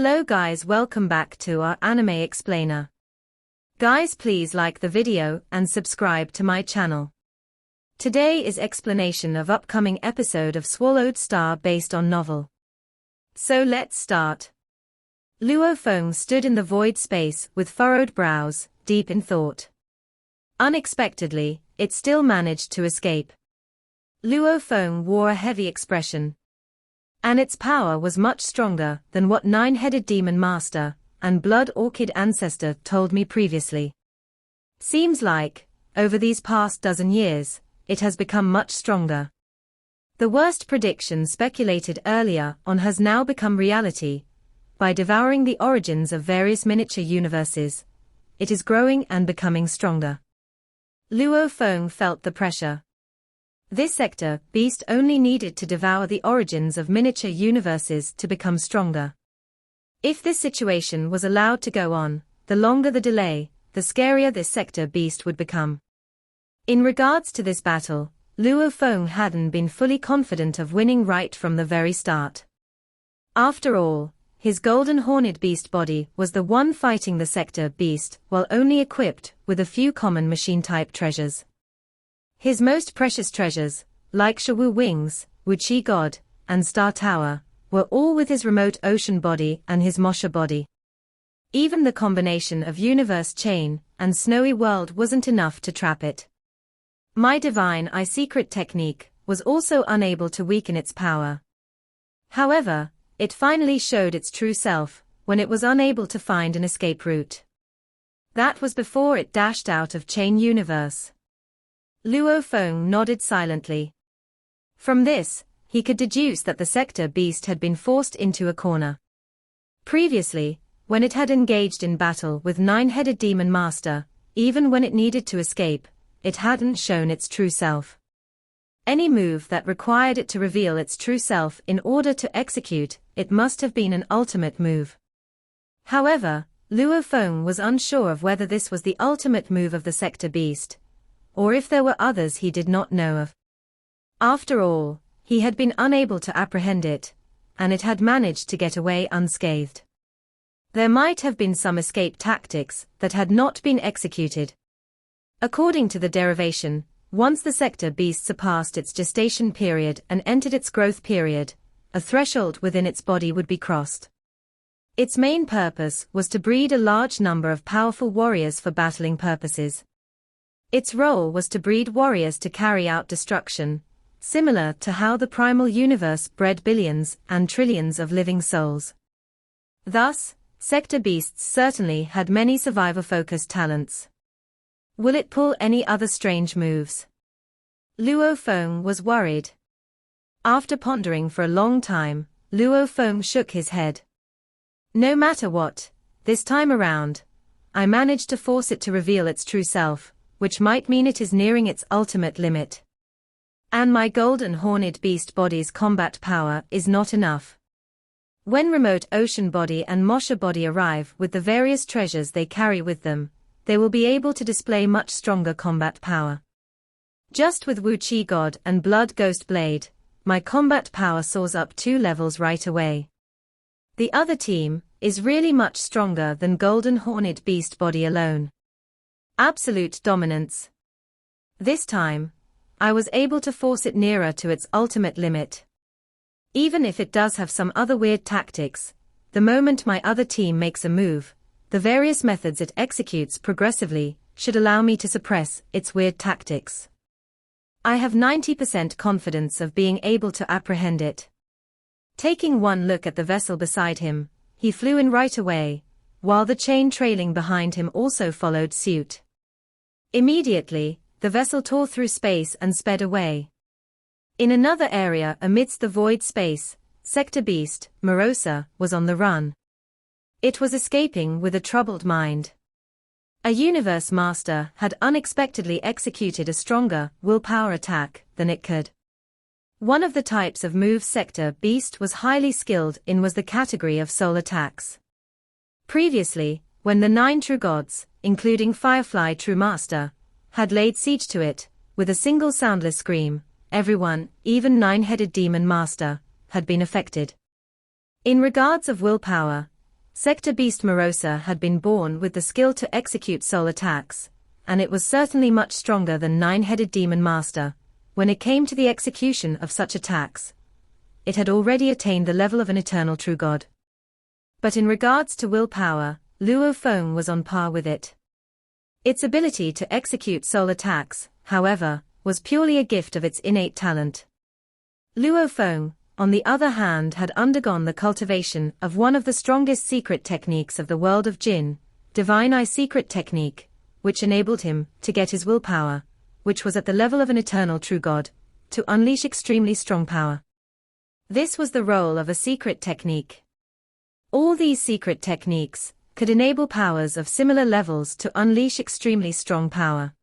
Hello guys, welcome back to our anime explainer. Guys, please like the video and subscribe to my channel. Today is explanation of upcoming episode of Swallowed Star based on novel. So let's start. Luo Feng stood in the void space with furrowed brows, deep in thought. Unexpectedly, it still managed to escape. Luo Feng wore a heavy expression. And its power was much stronger than what Nine-Headed Demon Master and Blood Orchid Ancestor told me previously. Seems like, over these past dozen years, it has become much stronger. The worst prediction speculated earlier on has now become reality. By devouring the origins of various miniature universes, it is growing and becoming stronger. Luo Feng felt the pressure. This sector beast only needed to devour the origins of miniature universes to become stronger. If this situation was allowed to go on, the longer the delay, the scarier this sector beast would become. In regards to this battle, Luo Feng hadn't been fully confident of winning right from the very start. After all, his golden horned beast body was the one fighting the sector beast while only equipped with a few common machine-type treasures. His most precious treasures, like Shawu Wings, Wuchi God, and Star Tower, were all with his remote ocean body and his Mosha body. Even the combination of Universe Chain and Snowy World wasn't enough to trap it. My Divine Eye secret technique was also unable to weaken its power. However, it finally showed its true self when it was unable to find an escape route. That was before it dashed out of Chain Universe. Luo Feng nodded silently. From this, he could deduce that the sector beast had been forced into a corner. Previously, when it had engaged in battle with Nine-Headed Demon Master, even when it needed to escape, it hadn't shown its true self. Any move that required it to reveal its true self in order to execute it must have been an ultimate move. However, Luo Feng was unsure of whether this was the ultimate move of the sector beast, or if there were others he did not know of. After all, he had been unable to apprehend it, and it had managed to get away unscathed. There might have been some escape tactics that had not been executed. According to the derivation, once the sector beast surpassed its gestation period and entered its growth period, a threshold within its body would be crossed. Its main purpose was to breed a large number of powerful warriors for battling purposes. Its role was to breed warriors to carry out destruction, similar to how the primal universe bred billions and trillions of living souls. Thus, sector beasts certainly had many survivor-focused talents. Will it pull any other strange moves? Luo Feng was worried. After pondering for a long time, Luo Feng shook his head. No matter what, this time around, I managed to force it to reveal its true self, which might mean it is nearing its ultimate limit. And my golden horned beast body's combat power is not enough. When remote ocean body and Mosha body arrive with the various treasures they carry with them, they will be able to display much stronger combat power. Just with Wuchi God and Blood Ghost Blade, my combat power soars up 2 levels right away. The other team is really much stronger than golden horned beast body alone. Absolute dominance. This time, I was able to force it nearer to its ultimate limit. Even if it does have some other weird tactics, the moment my other team makes a move, the various methods it executes progressively should allow me to suppress its weird tactics. I have 90% confidence of being able to apprehend it. Taking one look at the vessel beside him, he flew in right away, while the chain trailing behind him also followed suit. Immediately, the vessel tore through space and sped away. In another area amidst the void space, sector beast, Morosa, was on the run. It was escaping with a troubled mind. A universe master had unexpectedly executed a stronger willpower attack than it could. One of the types of moves sector beast was highly skilled in was the category of soul attacks. Previously, when the 9 true gods, including Firefly True Master, had laid siege to it, with a single soundless scream, everyone, even Nine-Headed Demon Master, had been affected. In regards of willpower, Sector Beast Morosa had been born with the skill to execute soul attacks, and it was certainly much stronger than Nine-Headed Demon Master. When it came to the execution of such attacks, it had already attained the level of an eternal true god. But in regards to willpower, Luo Feng was on par with it. Its ability to execute soul attacks, however, was purely a gift of its innate talent. Luo Feng, on the other hand, had undergone the cultivation of one of the strongest secret techniques of the world of Jin, Divine Eye Secret Technique, which enabled him to get his willpower, which was at the level of an eternal true god, to unleash extremely strong power. This was the role of a secret technique. All these secret techniques could enable powers of similar levels to unleash extremely strong power.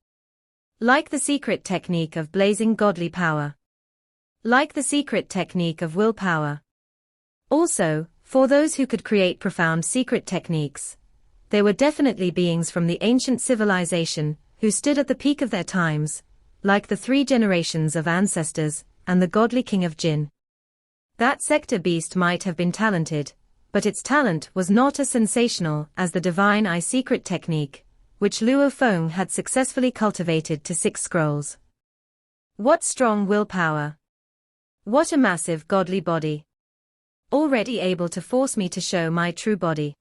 Like the secret technique of blazing godly power. Like the secret technique of willpower. Also, for those who could create profound secret techniques, they were definitely beings from the ancient civilization who stood at the peak of their times, like the 3 generations of ancestors and the godly king of Jin. That sector beast might have been talented, but its talent was not as sensational as the Divine Eye Secret Technique, which Luo Feng had successfully cultivated to 6 scrolls. What strong willpower! What a massive godly body! Already able to force me to show my true body.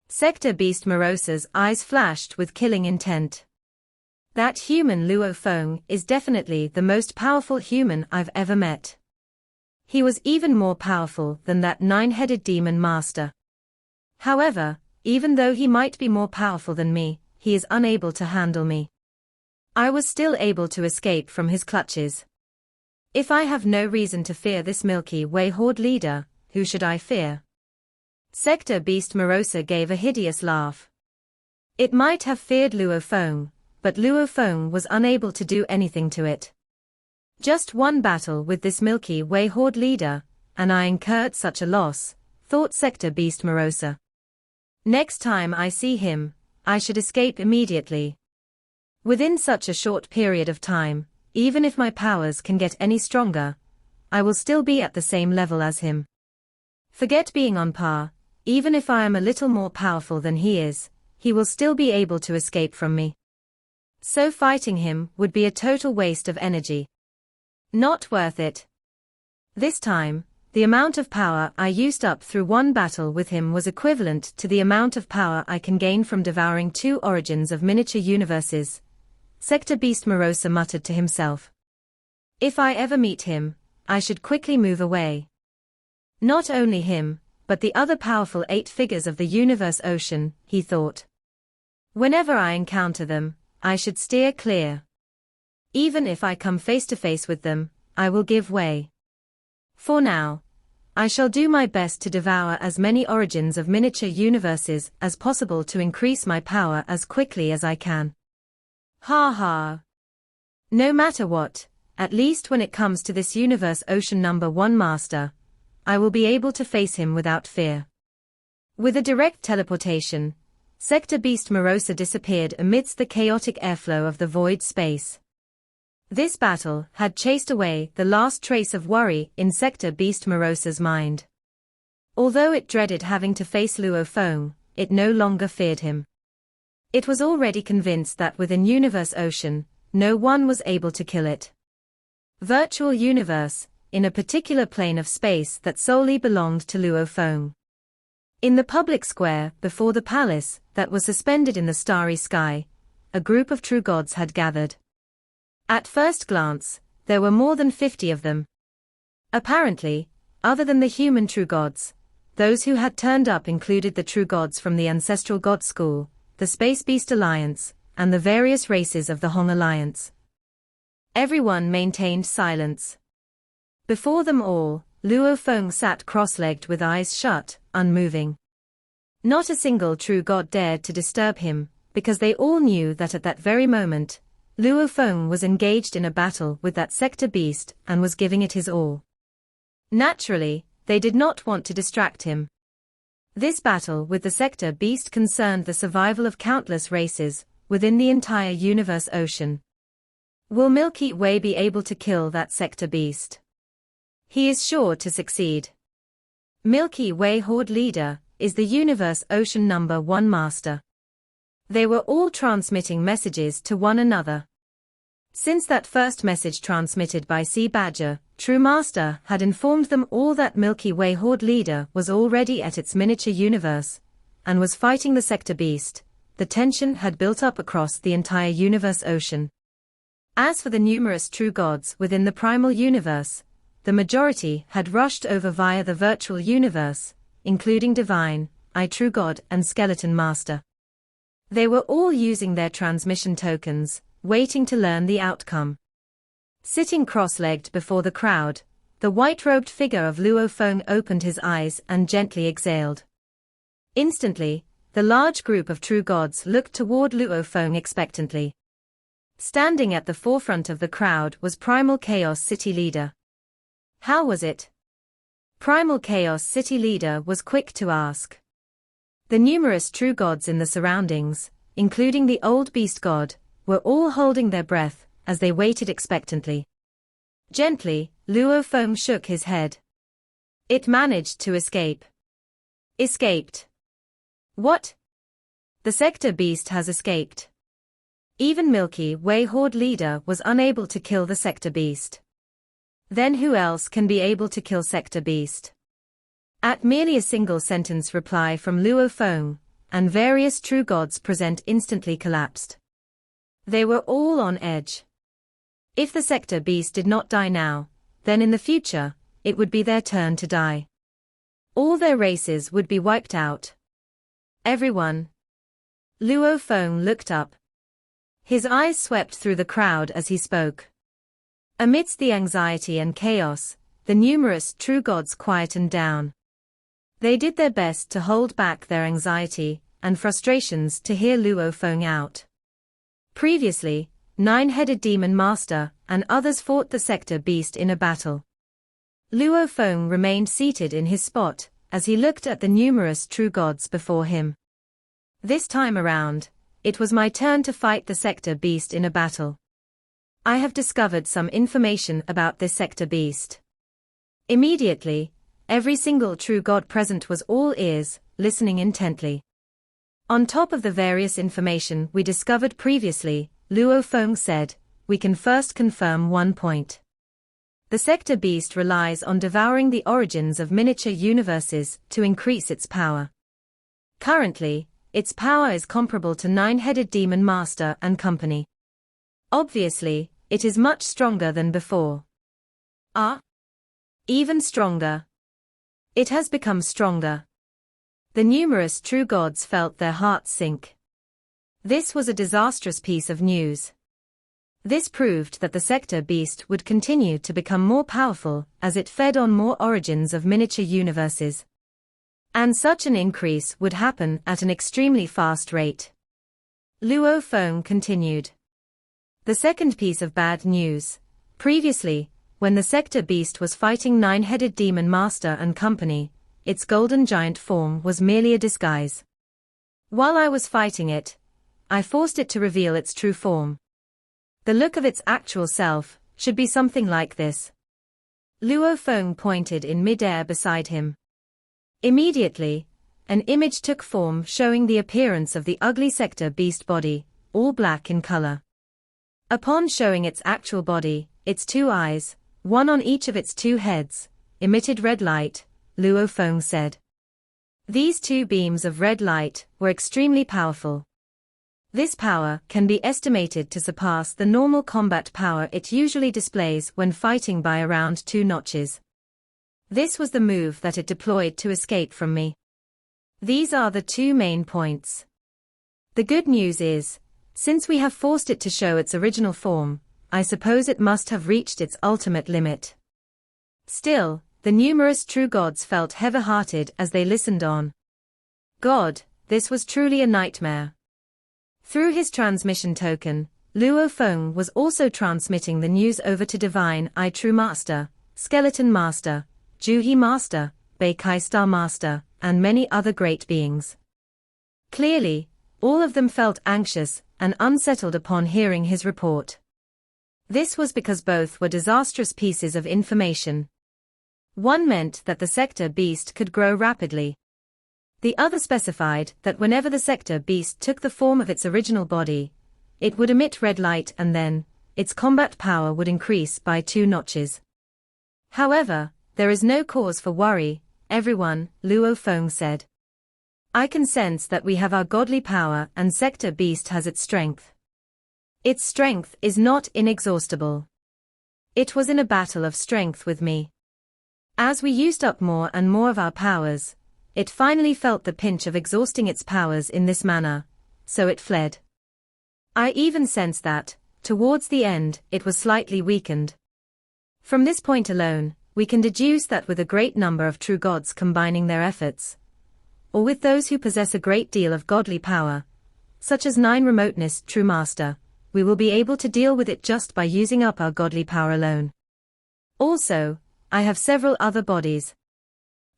Sector Beast Morosa's eyes flashed with killing intent. That human Luo Feng is definitely the most powerful human I've ever met. He was even more powerful than that 9-headed demon master. However, even though he might be more powerful than me, he is unable to handle me. I was still able to escape from his clutches. If I have no reason to fear this Milky Way horde leader, who should I fear? Sector Beast Morosa gave a hideous laugh. It might have feared Luo Feng, but Luo Feng was unable to do anything to it. Just one battle with this Milky Way horde leader, and I incurred such a loss, thought Sector Beast Morosa. Next time I see him, I should escape immediately. Within such a short period of time, even if my powers can get any stronger, I will still be at the same level as him. Forget being on par, even if I am a little more powerful than he is, he will still be able to escape from me. So fighting him would be a total waste of energy. Not worth it. This time, the amount of power I used up through one battle with him was equivalent to the amount of power I can gain from devouring 2 origins of miniature universes. Sector Beast Morosa muttered to himself. If I ever meet him, I should quickly move away. Not only him, but the other powerful 8 figures of the universe ocean, he thought. Whenever I encounter them, I should steer clear. Even if I come face to face with them, I will give way. For now, I shall do my best to devour as many origins of miniature universes as possible to increase my power as quickly as I can. Ha ha. No matter what, at least when it comes to this universe ocean number 1 master, I will be able to face him without fear. With a direct teleportation, Sector Beast Morosa disappeared amidst the chaotic airflow of the void space. This battle had chased away the last trace of worry in Sector Beast Morosa's mind. Although it dreaded having to face Luo Feng, it no longer feared him. It was already convinced that within Universe Ocean, no one was able to kill it. Virtual universe, in a particular plane of space that solely belonged to Luo Feng. In the public square before the palace that was suspended in the starry sky, a group of true gods had gathered. At first glance, there were more than 50 of them. Apparently, other than the human true gods, those who had turned up included the true gods from the Ancestral God School, the Space Beast Alliance, and the various races of the Hong Alliance. Everyone maintained silence. Before them all, Luo Feng sat cross-legged with eyes shut, unmoving. Not a single true god dared to disturb him, because they all knew that at that very moment, Luo Feng was engaged in a battle with that sector beast and was giving it his all. Naturally, they did not want to distract him. This battle with the sector beast concerned the survival of countless races within the entire universe ocean. Will Milky Way be able to kill that sector beast? He is sure to succeed. Milky Way Horde leader, is the universe ocean number 1 master. They were all transmitting messages to one another. Since that first message transmitted by Sea Badger, True Master had informed them all that Milky Way Horde Leader was already at its miniature universe, and was fighting the Sector Beast. The tension had built up across the entire universe ocean. As for the numerous true gods within the primal universe, the majority had rushed over via the virtual universe, including Divine, True God and Skeleton Master. They were all using their transmission tokens, waiting to learn the outcome. Sitting cross-legged before the crowd, the white-robed figure of Luo Feng opened his eyes and gently exhaled. Instantly, the large group of true gods looked toward Luo Feng expectantly. Standing at the forefront of the crowd was Primal Chaos City Leader. How was it? Primal Chaos City Leader was quick to ask. The numerous true gods in the surroundings, including the old beast god, were all holding their breath as they waited expectantly. Gently, Luo Feng shook his head. It managed to escape. Escaped. What? The Sector Beast has escaped. Even Milky Way Horde Leader was unable to kill the Sector Beast. Then who else can be able to kill Sector Beast? At merely a single sentence reply from Luo Feng, and various true gods present instantly collapsed. They were all on edge. If the Sector Beast did not die now, then in the future, it would be their turn to die. All their races would be wiped out. Everyone. Luo Feng looked up. His eyes swept through the crowd as he spoke. Amidst the anxiety and chaos, the numerous true gods quietened down. They did their best to hold back their anxiety and frustrations to hear Luo Feng out. Previously, Nine-Headed Demon Master and others fought the Sector Beast in a battle. Luo Feng remained seated in his spot as he looked at the numerous true gods before him. This time around, it was my turn to fight the Sector Beast in a battle. I have discovered some information about this Sector Beast. Immediately, every single true god present was all ears, listening intently. On top of the various information we discovered previously, Luo Feng said, we can first confirm one point. The Sector Beast relies on devouring the origins of miniature universes to increase its power. Currently, its power is comparable to Nine-Headed Demon Master and company. Obviously, it is much stronger than before. Even stronger. It has become stronger. The numerous true gods felt their hearts sink. This was a disastrous piece of news. This proved that the Sector Beast would continue to become more powerful as it fed on more origins of miniature universes. And such an increase would happen at an extremely fast rate. Luo Feng continued. The second piece of bad news. Previously, when the Sector Beast was fighting Nine-Headed Demon Master and company, its golden giant form was merely a disguise. While I was fighting it, I forced it to reveal its true form. The look of its actual self should be something like this. Luo Feng pointed in mid-air beside him. Immediately, an image took form showing the appearance of the ugly Sector Beast body, all black in color. Upon showing its actual body, its two eyes, one on each of its two heads, emitted red light, Luo Feng said. These two beams of red light were extremely powerful. This power can be estimated to surpass the normal combat power it usually displays when fighting by around 2 notches. This was the move that it deployed to escape from me. These are the 2 main points. The good news is, since we have forced it to show its original form, I suppose it must have reached its ultimate limit. Still, the numerous true gods felt heavy-hearted as they listened on. God, this was truly a nightmare. Through his transmission token, Luo Feng was also transmitting the news over to Divine True Master, Skeleton Master, Juhi Master, Beikai Star Master, and many other great beings. Clearly, all of them felt anxious and unsettled upon hearing his report. This was because both were disastrous pieces of information. One meant that the Sector Beast could grow rapidly. The other specified that whenever the sector beast took the form of its original body, it would emit red light and then, its combat power would increase by 2 notches. However, there is no cause for worry, everyone, Luo Feng said. I can sense that we have our godly power and sector beast has its strength. Its strength is not inexhaustible. It was in a battle of strength with me. As we used up more and more of our powers, it finally felt the pinch of exhausting its powers in this manner, so it fled. I even sensed that, towards the end, it was slightly weakened. From this point alone, we can deduce that with a great number of true gods combining their efforts, or with those who possess a great deal of godly power, such as 9 remoteness true master, we will be able to deal with it just by using up our godly power alone. Also, I have several other bodies.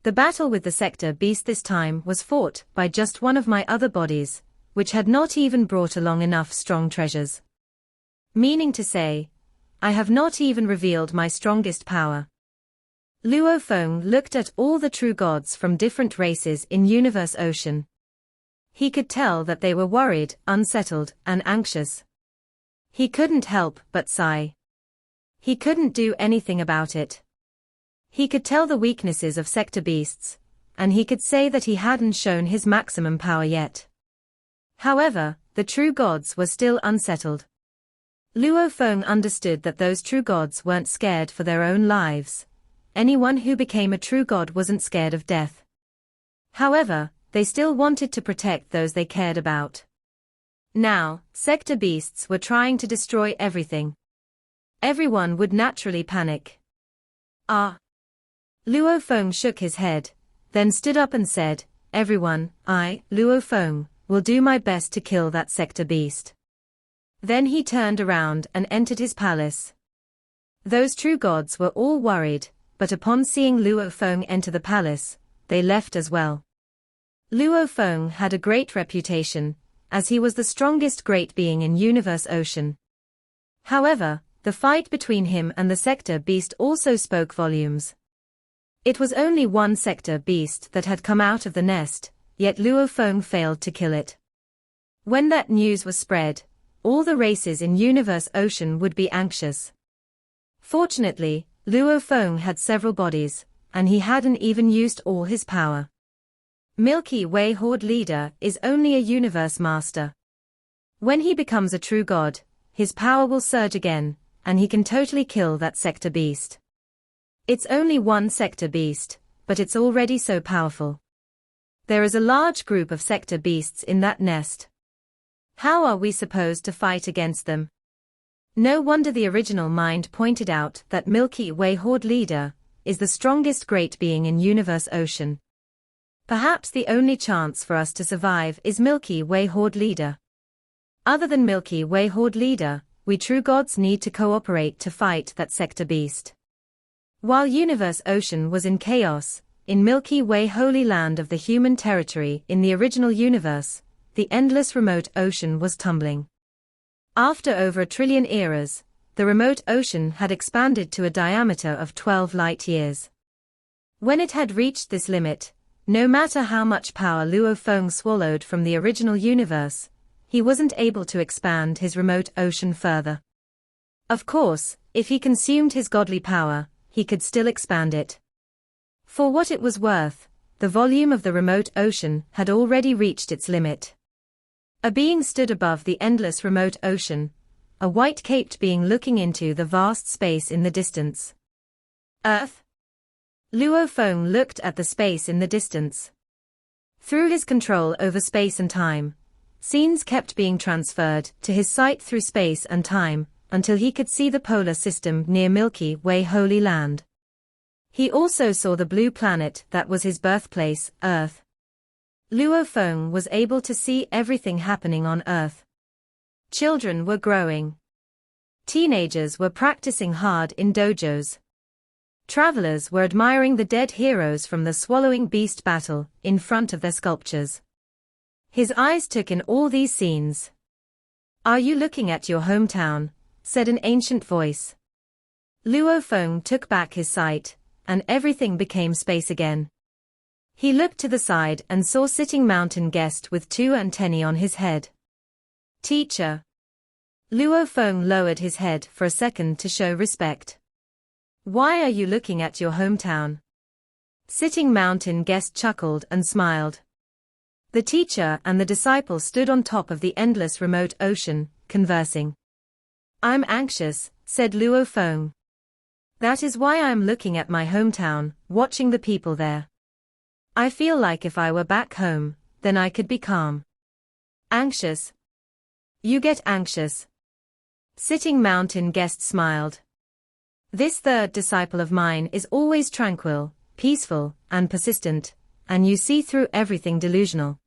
The battle with the sector beast this time was fought by just one of my other bodies, which had not even brought along enough strong treasures. Meaning to say, I have not even revealed my strongest power. Luo Feng looked at all the true gods from different races in Universe Ocean. He could tell that they were worried, unsettled, and anxious. He couldn't help but sigh. He couldn't do anything about it. He could tell the weaknesses of sector beasts, and he could say that he hadn't shown his maximum power yet. However, the true gods were still unsettled. Luo Feng understood that those true gods weren't scared for their own lives. Anyone who became a true god wasn't scared of death. However, they still wanted to protect those they cared about. Now, sector beasts were trying to destroy everything. Everyone would naturally panic. Luo Feng shook his head, then stood up and said, everyone, I, Luo Feng, will do my best to kill that sector beast. Then he turned around and entered his palace. Those true gods were all worried, but upon seeing Luo Feng enter the palace, they left as well. Luo Feng had a great reputation, as he was the strongest great being in Universe Ocean. However, the fight between him and the sector beast also spoke volumes. It was only one sector beast that had come out of the nest, yet Luo Feng failed to kill it. When that news was spread, all the races in Universe Ocean would be anxious. Fortunately, Luo Feng had several bodies, and he hadn't even used all his power. Milky Way Horde Leader is only a universe master. When he becomes a true god, his power will surge again, and he can totally kill that sector beast. It's only one sector beast, but it's already so powerful. There is a large group of sector beasts in that nest. How are we supposed to fight against them? No wonder the original mind pointed out that Milky Way Horde Leader is the strongest great being in Universe Ocean. Perhaps the only chance for us to survive is Milky Way Horde Leader. Other than Milky Way Horde Leader, we true gods need to cooperate to fight that sector beast. While Universe Ocean was in chaos, in Milky Way Holy Land of the human territory in the original universe, the endless remote ocean was tumbling. After over 1 trillion eras, the remote ocean had expanded to a diameter of 12 light years. When it had reached this limit, no matter how much power Luo Feng swallowed from the original universe, he wasn't able to expand his remote ocean further. Of course, if he consumed his godly power, he could still expand it. For what it was worth, the volume of the remote ocean had already reached its limit. A being stood above the endless remote ocean, a white-caped being looking into the vast space in the distance. Earth? Luo Feng looked at the space in the distance. Through his control over space and time, scenes kept being transferred to his sight through space and time, until he could see the polar system near Milky Way Holy Land. He also saw the blue planet that was his birthplace, Earth. Luo Feng was able to see everything happening on Earth. Children were growing. Teenagers were practicing hard in dojos. Travelers were admiring the dead heroes from the swallowing beast battle in front of their sculptures. His eyes took in all these scenes. "Are you looking at your hometown?" said an ancient voice. Luo Feng took back his sight, and everything became space again. He looked to the side and saw sitting mountain guest with two antennae on his head. Teacher. Luo Feng lowered his head for a second to show respect. Why are you looking at your hometown? Sitting mountain guest chuckled and smiled. The teacher and the disciple stood on top of the endless remote ocean, conversing. I'm anxious, said Luo Feng. That is why I am looking at my hometown, watching the people there. I feel like if I were back home, then I could be calm. Anxious? You get anxious. Sitting mountain guest smiled. This third disciple of mine is always tranquil, peaceful, and persistent, and you see through everything delusional.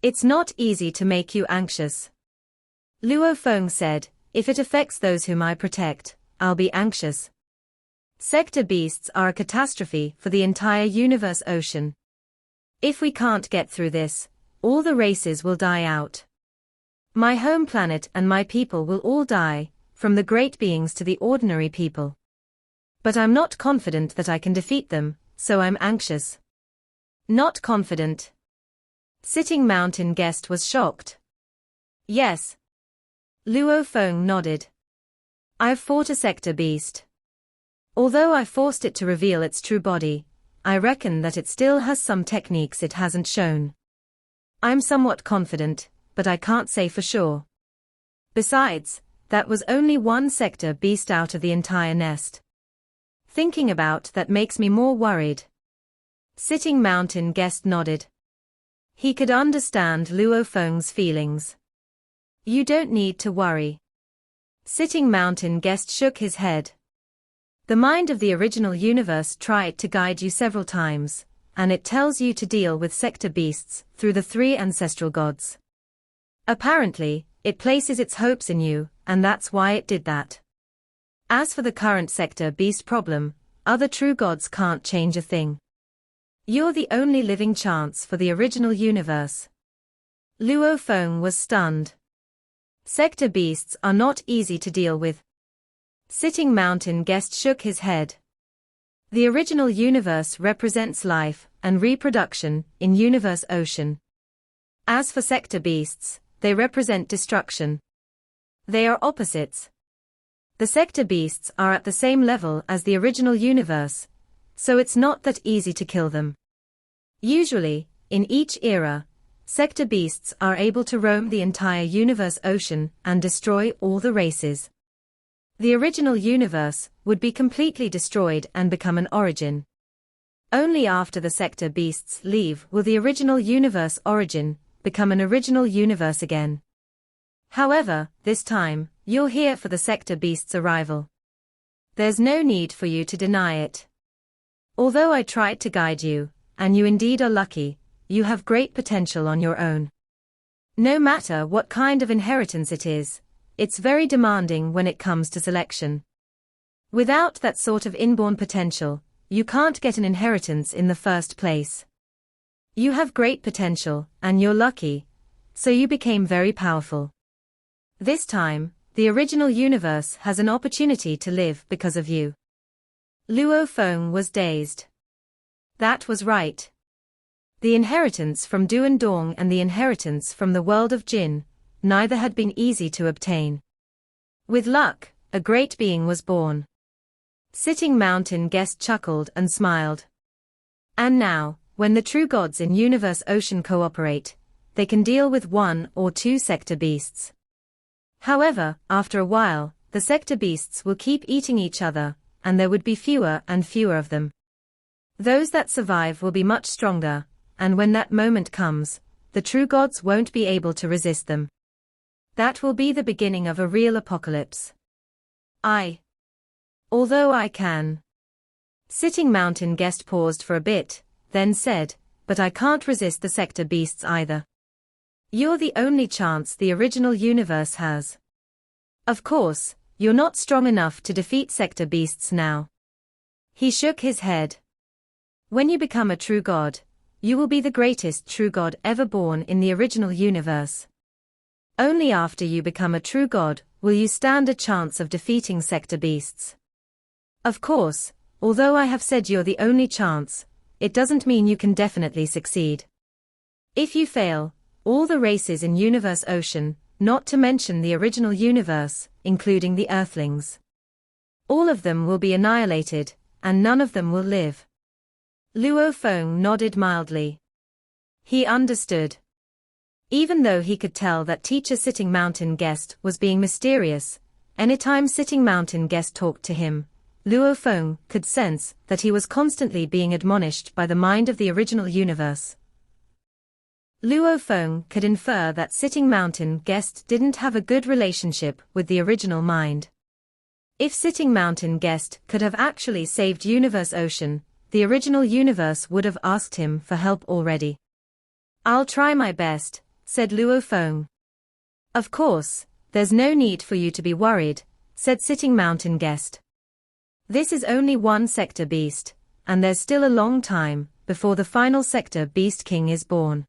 It's not easy to make you anxious. Luo Feng said, if it affects those whom I protect, I'll be anxious. Sector beasts are a catastrophe for the entire universe ocean. If we can't get through this, all the races will die out. My home planet and my people will all die, from the great beings to the ordinary people. But I'm not confident that I can defeat them, so I'm anxious. Not confident. Sitting mountain guest was shocked. Yes. Luo Feng nodded. I've fought a sector beast. Although I forced it to reveal its true body, I reckon that it still has some techniques it hasn't shown. I'm somewhat confident, but I can't say for sure. Besides, that was only one sector beast out of the entire nest. Thinking about that makes me more worried. Sitting mountain guest nodded. He could understand Luo Feng's feelings. You don't need to worry. Sitting mountain guest shook his head. The mind of the original universe tried to guide you several times, and it tells you to deal with sector beasts through the three ancestral gods. Apparently, it places its hopes in you, and that's why it did that. As for the current sector beast problem, other true gods can't change a thing. You're the only living chance for the original universe. Luo Feng was stunned. Sector beasts are not easy to deal with. Sitting mountain guest shook his head. The original universe represents life and reproduction in universe ocean. As for sector beasts, they represent destruction. They are opposites. The sector beasts are at the same level as the original universe, so it's not that easy to kill them. Usually, in each era, sector beasts are able to roam the entire universe ocean and destroy all the races. The original universe would be completely destroyed and become an origin. Only after the sector beasts leave will the original universe origin become an original universe again. However, this time, you're here for the sector beast's arrival. There's no need for you to deny it. Although I tried to guide you, and you indeed are lucky, you have great potential on your own. No matter what kind of inheritance it is, it's very demanding when it comes to selection. Without that sort of inborn potential, you can't get an inheritance in the first place. You have great potential, and you're lucky, so you became very powerful. This time, the original universe has an opportunity to live because of you. Luo Feng was dazed. That was right. The inheritance from Duan Dong and the inheritance from the world of Jin, neither had been easy to obtain. With luck, a great being was born. Sitting mountain guest chuckled and smiled. And now, when the true gods in universe ocean cooperate, they can deal with one or two sector beasts. However, after a while, the sector beasts will keep eating each other, and there would be fewer and fewer of them. Those that survive will be much stronger, and when that moment comes, the true gods won't be able to resist them. That will be the beginning of a real apocalypse. Although I can. Sitting mountain guest paused for a bit, then said, but I can't resist the sector beasts either. You're the only chance the original universe has. Of course, you're not strong enough to defeat sector beasts now. He shook his head. When you become a true god, you will be the greatest true god ever born in the original universe. Only after you become a true god will you stand a chance of defeating sector beasts. Of course, although I have said you're the only chance, it doesn't mean you can definitely succeed. If you fail, all the races in Universe Ocean, not to mention the original universe, including the Earthlings, all of them will be annihilated, and none of them will live. Luo Feng nodded mildly. He understood. Even though he could tell that teacher Sitting Mountain Guest was being mysterious, anytime Sitting Mountain Guest talked to him, Luo Feng could sense that he was constantly being admonished by the mind of the original universe. Luo Feng could infer that Sitting Mountain Guest didn't have a good relationship with the original mind. If Sitting Mountain Guest could have actually saved Universe Ocean, the original universe would have asked him for help already. "I'll try my best," said Luo Feng. "Of course, there's no need for you to be worried," said Sitting Mountain Guest. "This is only one sector beast, and there's still a long time before the final sector beast king is born.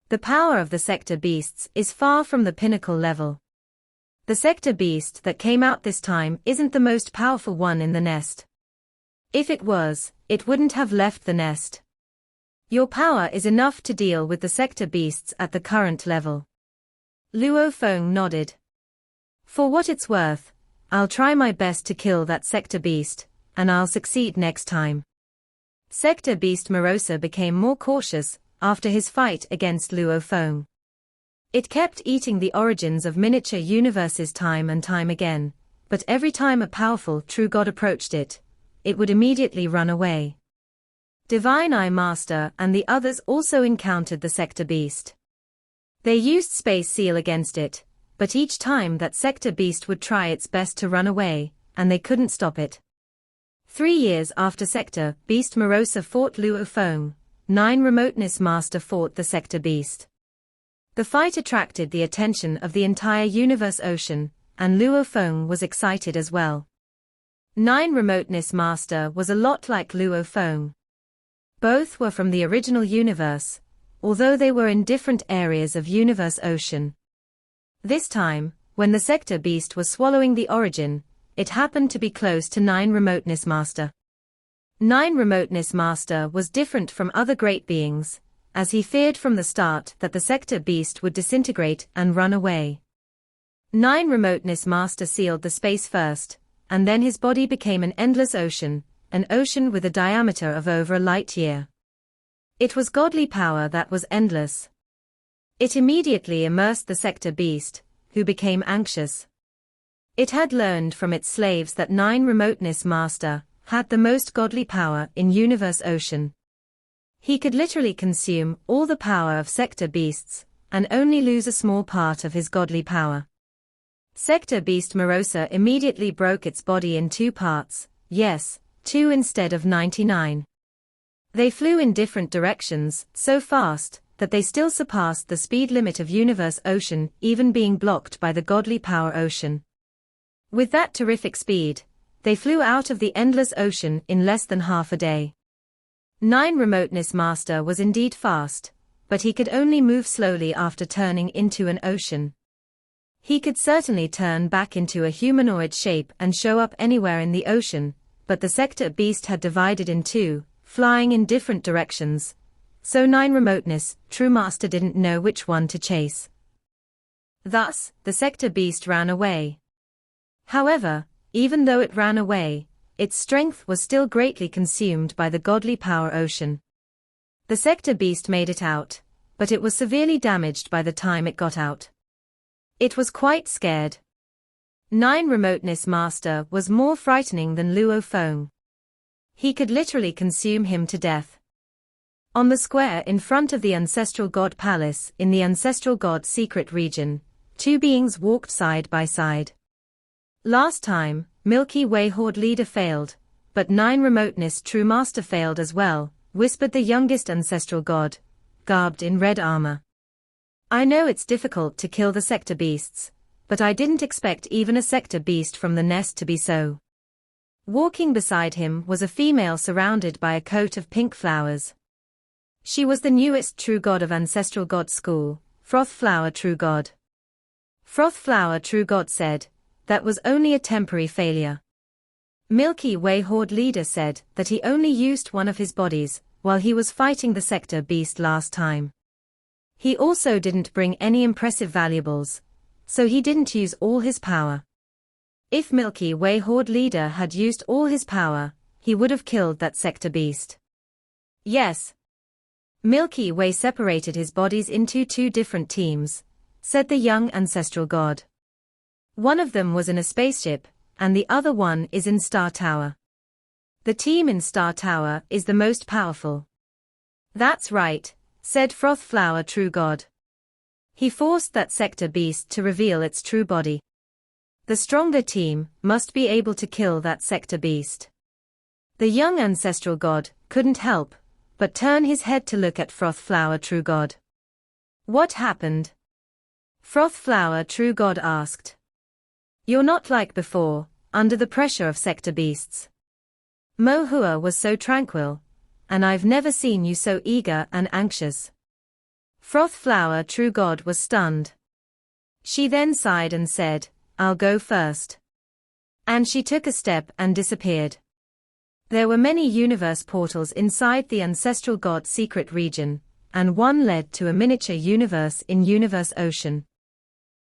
The power of the sector beasts is far from the pinnacle level. The sector beast that came out this time isn't the most powerful one in the nest. If it was, it wouldn't have left the nest. Your power is enough to deal with the sector beasts at the current level." Luo Feng nodded. "For what it's worth, I'll try my best to kill that sector beast, and I'll succeed next time." Sector beast Morosa became more cautious after his fight against Luo Feng. It kept eating the origins of miniature universes time and time again, but every time a powerful true god approached it, it would immediately run away. Divine Eye Master and the others also encountered the sector beast. They used Space Seal against it, but each time that sector beast would try its best to run away, and they couldn't stop it. 3 years after sector beast Morosa fought Luo Feng, 9 Remoteness Master fought the sector beast. The fight attracted the attention of the entire Universe Ocean, and Luo Feng was excited as well. 9 Remoteness Master was a lot like Luo Feng. Both were from the original universe, although they were in different areas of Universe Ocean. This time, when the sector beast was swallowing the origin, it happened to be close to 9 Remoteness Master. 9 Remoteness Master was different from other great beings, as he feared from the start that the sector beast would disintegrate and run away. 9 Remoteness Master sealed the space first, and then his body became an endless ocean, an ocean with a diameter of over a light year. It was godly power that was endless. It immediately immersed the sector beast, who became anxious. It had learned from its slaves that 9 Remoteness Master had the most godly power in Universe Ocean. He could literally consume all the power of sector beasts, and only lose a small part of his godly power. Sector beast Morosa immediately broke its body in 2 parts, yes, 2 instead of 99. They flew in different directions, so fast that they still surpassed the speed limit of Universe Ocean, even being blocked by the godly power ocean. With that terrific speed, they flew out of the endless ocean in less than half a day. 9 Remoteness Master was indeed fast, but he could only move slowly after turning into an ocean. He could certainly turn back into a humanoid shape and show up anywhere in the ocean, but the sector beast had divided in 2, flying in different directions, so 9 Remoteness True Master didn't know which one to chase. Thus, the sector beast ran away. However, even though it ran away, its strength was still greatly consumed by the godly power ocean. The sector beast made it out, but it was severely damaged by the time it got out. It was quite scared. 9 Remoteness Master was more frightening than Luo Feng. He could literally consume him to death. On the square in front of the Ancestral God Palace in the Ancestral God Secret Region, 2 beings walked side by side. Last time, Milky Way Horde leader failed, but 9 Remoteness True Master failed as well, whispered the youngest Ancestral God, garbed in red armor. "I know it's difficult to kill the sector beasts, but I didn't expect even a sector beast from the nest to be so." Walking beside him was a female surrounded by a coat of pink flowers. She was the newest True God of Ancestral God School, Froth Flower True God. Froth Flower True God said, that was only a temporary failure. Milky Way Horde leader said that he only used one of his bodies, while he was fighting the sector beast last time. He also didn't bring any impressive valuables, so he didn't use all his power. If Milky Way Horde leader had used all his power, he would have killed that sector beast. Yes. Milky Way separated his bodies into two different teams, said the young ancestral god. One of them was in a spaceship, and the other one is in Star Tower. The team in Star Tower is the most powerful. That's right, said Frothflower True God. He forced that sector beast to reveal its true body. The stronger team must be able to kill that sector beast. The young ancestral god couldn't help but turn his head to look at Frothflower True God. What happened? Frothflower True God asked. You're not like before, under the pressure of sector beasts. Mohua was so tranquil, and I've never seen you so eager and anxious. Frothflower True God was stunned. She then sighed and said, I'll go first. And she took a step and disappeared. There were many universe portals inside the ancestral god's secret region, and one led to a miniature universe in Universe Ocean.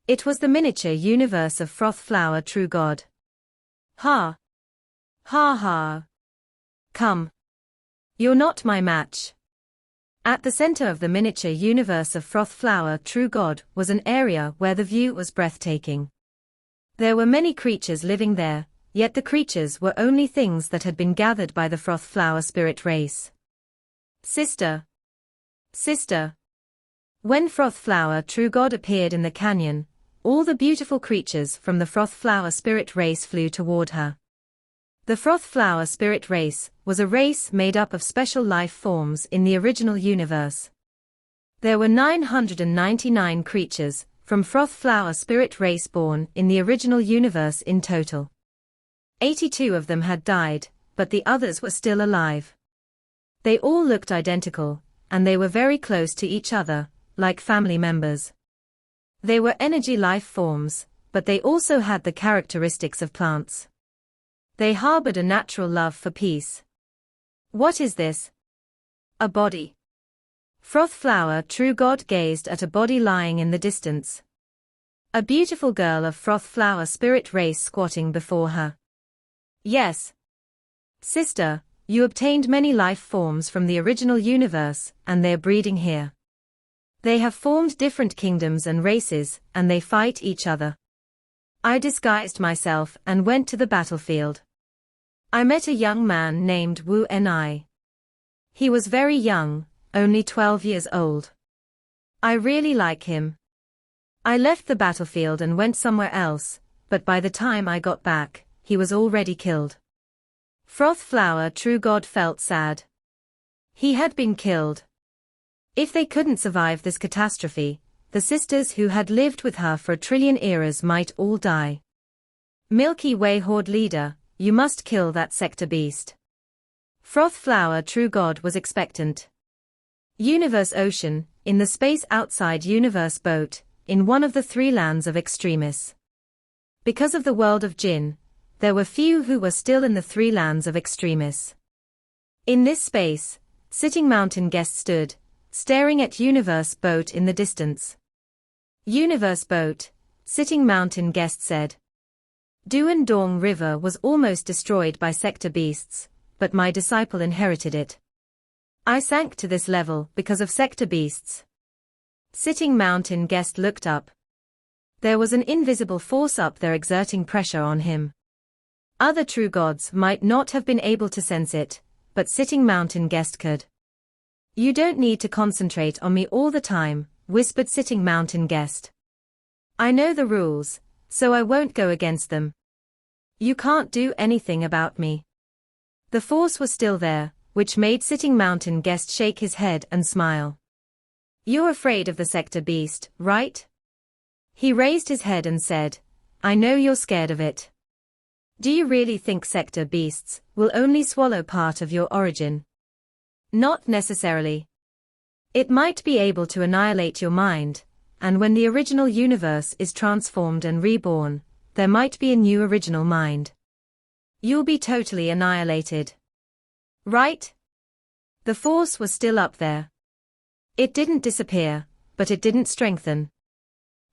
It was the miniature universe of Frothflower True God. Ha! Ha ha! Come! You're not my match. At the center of the miniature universe of Frothflower True God was an area where the view was breathtaking. There were many creatures living there, yet the creatures were only things that had been gathered by the Frothflower spirit race. Sister! Sister! When Frothflower True God appeared in the canyon, all the beautiful creatures from the Frothflower spirit race flew toward her. The Frothflower spirit race was a race made up of special life forms in the original universe. There were 999 creatures from Frothflower spirit race born in the original universe in total. 82 of them had died, but the others were still alive. They all looked identical, and they were very close to each other, like family members. They were energy life forms, but they also had the characteristics of plants. They harbored a natural love for peace. What is this? A body. Frothflower True God gazed at a body lying in the distance. A beautiful girl of Frothflower spirit race squatting before her. Yes. Sister, you obtained many life forms from the original universe, and they're breeding here. They have formed different kingdoms and races, and they fight each other. I disguised myself and went to the battlefield. I met a young man named Wu Ni. He was very young, only 12 years old. I really like him. I left the battlefield and went somewhere else, but by the time I got back, he was already killed. Frothflower True God felt sad. He had been killed. If they couldn't survive this catastrophe, the sisters who had lived with her for a trillion eras might all die. Milky Way Horde leader, you must kill that sector beast. Frothflower True God was expectant. Universe Ocean, in the space outside Universe Boat, in one of the three lands of Extremis. Because of the world of Jinn, there were few who were still in the three lands of Extremis. In this space, Sitting Mountain Guest stood, staring at Universe Boat in the distance. Universe Boat, Sitting Mountain Guest said. Duan Dong River was almost destroyed by sector beasts, but my disciple inherited it. I sank to this level because of sector beasts. Sitting Mountain Guest looked up. There was an invisible force up there exerting pressure on him. Other true gods might not have been able to sense it, but Sitting Mountain Guest could. You don't need to concentrate on me all the time, whispered Sitting Mountain Guest. I know the rules, so I won't go against them. You can't do anything about me. The force was still there, which made Sitting Mountain Guest shake his head and smile. You're afraid of the sector beast, right? He raised his head and said, I know you're scared of it. Do you really think sector beasts will only swallow part of your origin? Not necessarily. It might be able to annihilate your mind, and when the original universe is transformed and reborn, there might be a new original mind. You'll be totally annihilated. Right? The force was still up there. It didn't disappear, but it didn't strengthen.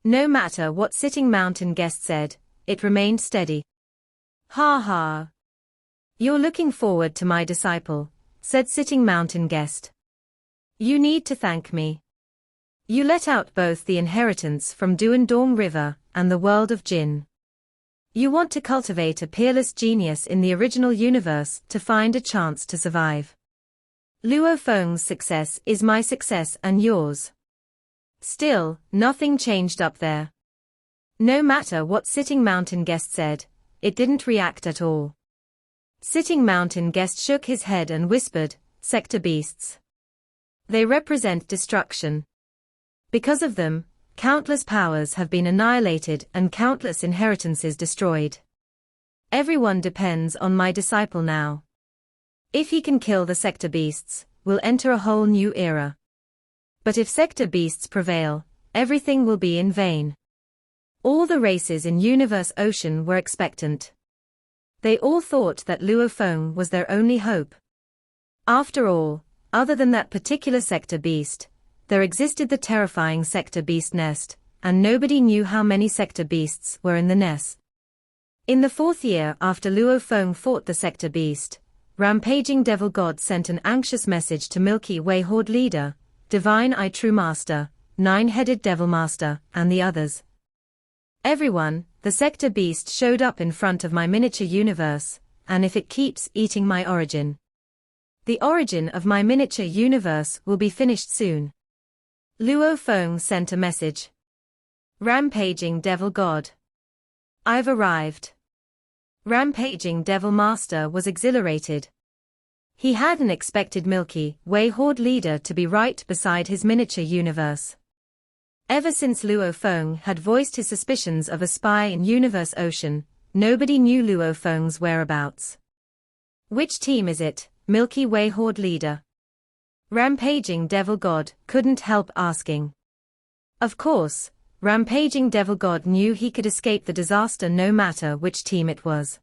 No matter what Sitting Mountain Guest said, it remained steady. Ha ha. You're looking forward to my disciple, said Sitting Mountain Guest. You need to thank me. You let out both the inheritance from Duandong River and the world of Jin. You want to cultivate a peerless genius in the original universe to find a chance to survive. Luo Feng's success is my success and yours. Still, nothing changed up there. No matter what Sitting Mountain Guest said, it didn't react at all. Sitting Mountain Guest shook his head and whispered, "Sector beasts. They represent destruction. Because of them, countless powers have been annihilated and countless inheritances destroyed. Everyone depends on my disciple now. If he can kill the sector beasts, we'll enter a whole new era. But if sector beasts prevail, everything will be in vain." All the races in Universe Ocean were expectant. They all thought that Luo Feng was their only hope. After all, other than that particular sector beast, there existed the terrifying sector beast nest, and nobody knew how many sector beasts were in the nest. In the 4th year after Luo Feng fought the sector beast, Rampaging Devil God sent an anxious message to Milky Way Horde Leader, Divine Eye True Master, Nine-Headed Devil Master, and the others. "Everyone, the sector beast showed up in front of my miniature universe, and if it keeps eating my origin, the origin of my miniature universe will be finished soon." Luo Feng sent a message. Rampaging Devil God. "I've arrived." Rampaging Devil Master was exhilarated. He hadn't expected Milky Way Horde Leader to be right beside his miniature universe. Ever since Luo Feng had voiced his suspicions of a spy in Universe Ocean, nobody knew Luo Feng's whereabouts. "Which team is it, Milky Way Horde Leader?" Rampaging Devil God couldn't help asking. Of course, Rampaging Devil God knew he could escape the disaster no matter which team it was.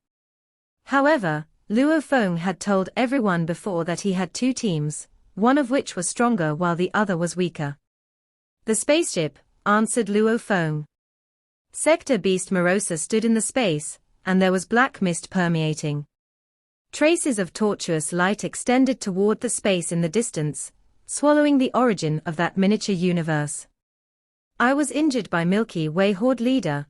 However, Luo Feng had told everyone before that he had 2 teams, one of which was stronger while the other was weaker. "The spaceship," answered Luo Feng. Sector Beast Morosa stood in the space, and there was black mist permeating. Traces of tortuous light extended toward the space in the distance, swallowing the origin of that miniature universe. "I was injured by Milky Way Horde Leader,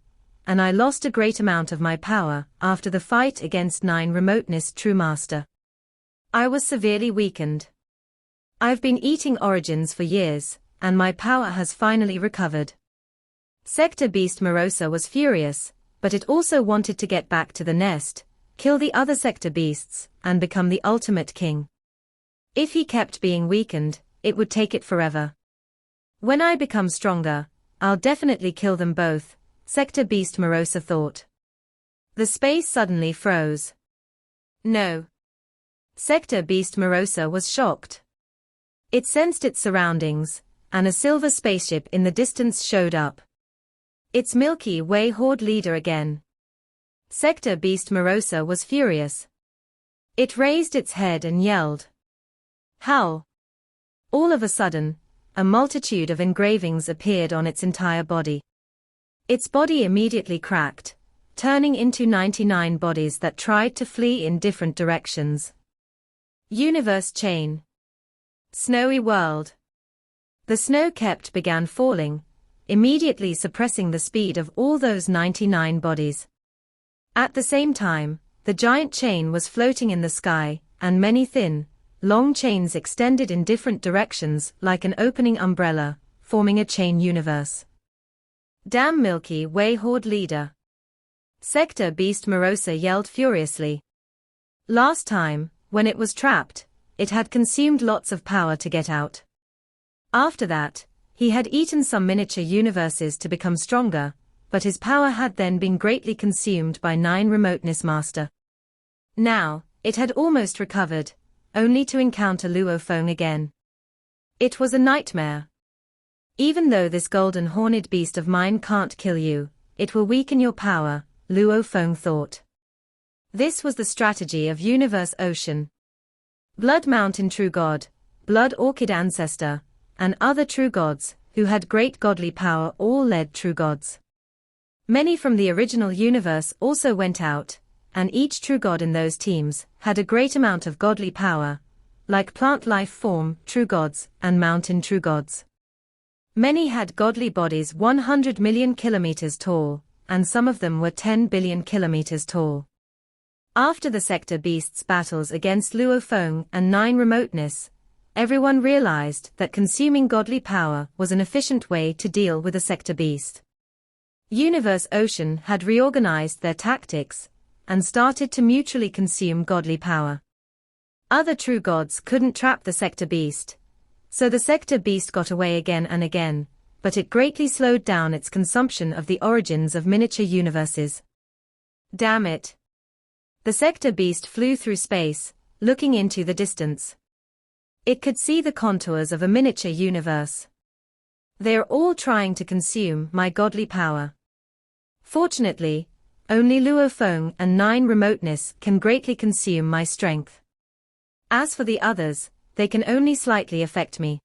and I lost a great amount of my power after the fight against 9 Remoteness True Master. I was severely weakened. I've been eating origins for years, and my power has finally recovered." Sector Beast Morosa was furious, but it also wanted to get back to the nest, kill the other sector beasts, and become the ultimate king. If he kept being weakened, it would take it forever. "When I become stronger, I'll definitely kill them both," Sector Beast Morosa thought. The space suddenly froze. "No." Sector Beast Morosa was shocked. It sensed its surroundings, and a silver spaceship in the distance showed up. "It's Milky Way Horde Leader again." Sector Beast Morosa was furious. It raised its head and yelled. "Howl!" All of a sudden, a multitude of engravings appeared on its entire body. Its body immediately cracked, turning into 99 bodies that tried to flee in different directions. Universe Chain. Snowy World. The snow began falling, immediately suppressing the speed of all those 99 bodies. At the same time, the giant chain was floating in the sky, and many thin, long chains extended in different directions like an opening umbrella, forming a chain universe. "Damn Milky Way Horde Leader!" Sector Beast Morosa yelled furiously. Last time, when it was trapped, it had consumed lots of power to get out. After that, he had eaten some miniature universes to become stronger, but his power had then been greatly consumed by 9 Remoteness Master. Now, it had almost recovered, only to encounter Luo Feng again. It was a nightmare. "Even though this golden horned beast of mine can't kill you, it will weaken your power," Luo Feng thought. This was the strategy of Universe Ocean. Blood Mountain True God, Blood Orchid Ancestor, and other true gods, who had great godly power, all led true gods. Many from the original universe also went out, and each true god in those teams had a great amount of godly power, like plant life form true gods and mountain true gods. Many had godly bodies 100 million kilometers tall, and some of them were 10 billion kilometers tall. After the Sector Beasts' battles against Luo Feng and Nine Remoteness, everyone realized that consuming godly power was an efficient way to deal with a Sector Beast. Universe Ocean had reorganized their tactics and started to mutually consume godly power. Other true gods couldn't trap the Sector Beast, so the Sector Beast got away again and again, but it greatly slowed down its consumption of the origins of miniature universes. Damn it! The Sector Beast flew through space, looking into the distance. It could see the contours of a miniature universe. They are all trying to consume my godly power. Fortunately, only Luo Feng and Nine Remoteness can greatly consume my strength. As for the others, they can only slightly affect me.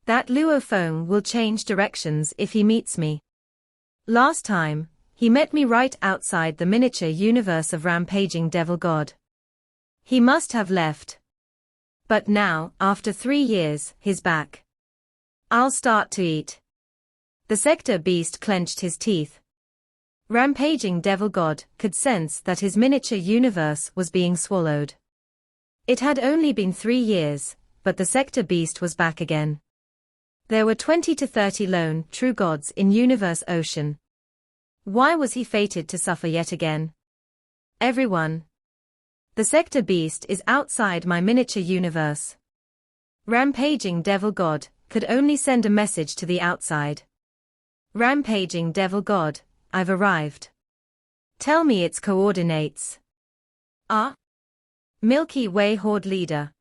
That Luo Feng will change directions if he meets me. Last time, he met me right outside the miniature universe of Rampaging Devil God. He must have left. But now, after 3 years, he's back. I'll start to eat. The Sector Beast clenched his teeth. Rampaging Devil God could sense that his miniature universe was being swallowed. It had only been 3 years, but the Sector Beast was back again. There were 20 to 30 lone true gods in Universe Ocean. Why was he fated to suffer yet again? Everyone. The Sector Beast is outside my miniature universe. Rampaging Devil God could only send a message to the outside. Rampaging Devil God, I've arrived. Tell me its coordinates. Milky Way Horde Leader.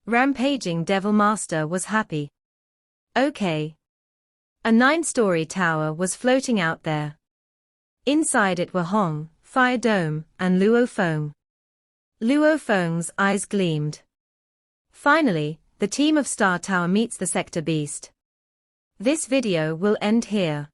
Rampaging Devil Master was happy. Okay. A 9-story tower was floating out there. Inside it were Hong, Fire Dome, and Luo Feng. Luo Feng's eyes gleamed. Finally, the team of Star Tower meets the Sector Beast. This video will end here.